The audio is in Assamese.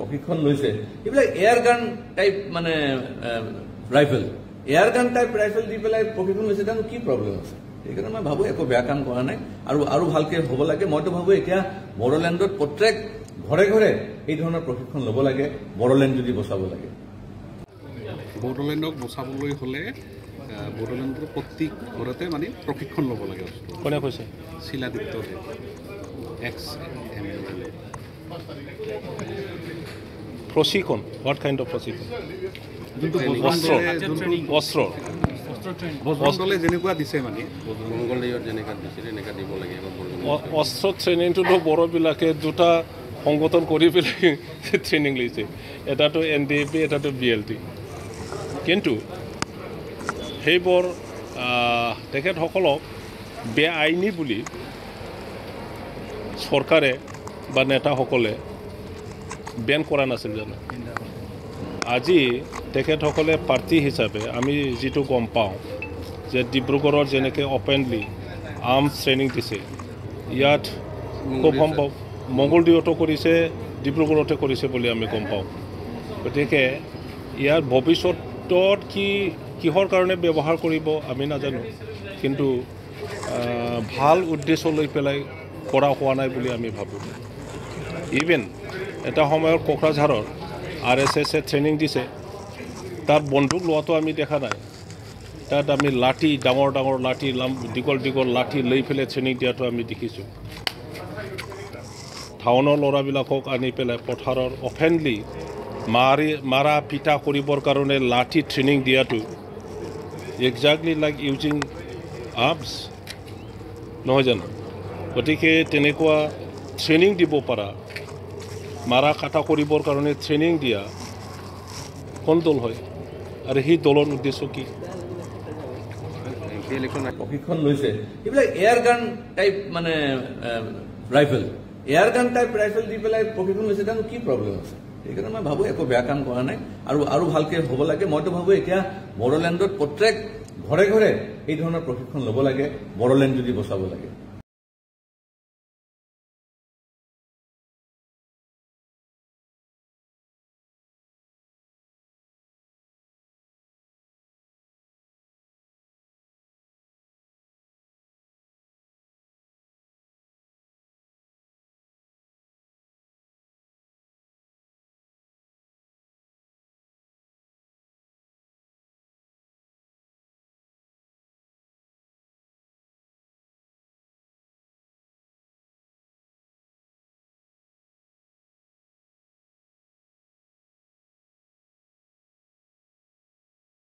প্ৰশিক্ষণ লৈছে এইবিলাক এয়াৰ গান টাইপ মানে rifle air gun type rifle দি পেলাই প্ৰশিক্ষণ লৈছে তানো কি প্ৰব্লেম আছে সেইকাৰণে মই ভাবো একো বেয়া কাম কৰা নাই আৰু ভালকে হ'ব লাগে মইতো ভাবো এতিয়া বড়োলেণ্ডত প্ৰত্যেক ঘৰে ঘৰে এই ধৰণৰ প্ৰশিক্ষণ ল'ব লাগে বড়োলেণ্ড যদি বচাব লাগে বড়োলেণ্ডক বচাবলৈ হলে বড়োলেণ্ডৰ প্ৰত্যেক ঘৰতে মানে প্ৰশিক্ষণ ল'ব লাগে কোনে কৈছে শিলাদিত্য এক্স প্ৰশিক্ষণ হোৱাট কাইণ্ড অফ প্ৰশিক্ষণ অস্ত্ৰ বজৰংগলে যেনেকুৱা দিছে মানে অস্ত্ৰ ট্ৰেইনিংটোতো বড়োবিলাকে দুটা সংগঠন কৰি পেলাই ট্ৰেইনিং লৈছে এটাতো NDAP এটাতো BLT কিন্তু সেইবোৰ তেখেতসকলক বেআইনী বুলি চৰকাৰে বা নেতাসকলে বেন কৰা নাছিল জানো আজি তেখেতসকলে পাৰ্টি হিচাপে আমি যিটো গম পাওঁ যে ডিব্ৰুগড়ত যেনেকৈ অপেনলি আৰ্মছ ট্ৰেইনিং দিছে ইয়াত খুব সম্ভৱ মংগলদৈতো কৰিছে ডিব্ৰুগড়তে কৰিছে বুলি আমি গম পাওঁ গতিকে ইয়াৰ ভৱিষ্যতত কিহৰ কাৰণে ব্যৱহাৰ কৰিব আমি নাজানো কিন্তু ভাল উদ্দেশ্য লৈ পেলাই কৰা হোৱা নাই বুলি আমি ভাবোঁ ইভেন এটা সময়ত কোকৰাঝাৰৰ RSSে ট্ৰেইনিং দিছে তাত বন্দুক লোৱাটো আমি দেখা নাই তাত আমি লাঠি ডাঙৰ ডাঙৰ লাঠি দীঘল দীঘল লাঠি লৈ পেলাই ট্ৰেইনিং দিয়াটো আমি দেখিছোঁ টাউনৰ ল'ৰাবিলাকক আনি পেলাই পথাৰৰ অফেনলি মাৰা পিটা কৰিবৰ কাৰণে লাঠি ট্ৰেইনিং দিয়াটো এক্সাক্টলি লাইক ইউজিং আৰ্মছ নহয় জানো গতিকে তেনেকুৱা ট্ৰেইনিং দিব পৰা মাৰা কাটা কৰিবৰ কাৰণে ট্ৰেইনিং দিয়া কোন দল হয় আৰু সেই দলৰ উদ্দেশ্য কি প্ৰশিক্ষণ লৈছে এইবিলাক এয়াৰ গান টাইপ মানে rifle air gun type rifle দি পেলাই প্ৰশিক্ষণ লৈছে তানো কি প্ৰব্লেম আছে সেইকাৰণে মই ভাবো একো বেয়া কাম কৰা নাই আৰু ভালকে হ'ব লাগে মইতো ভাবো এতিয়া বড়োলেণ্ডত প্ৰত্যেক ঘৰে ঘৰে এই ধৰণৰ প্ৰশিক্ষণ ল'ব লাগে বড়োলেণ্ড যদি বচাব লাগে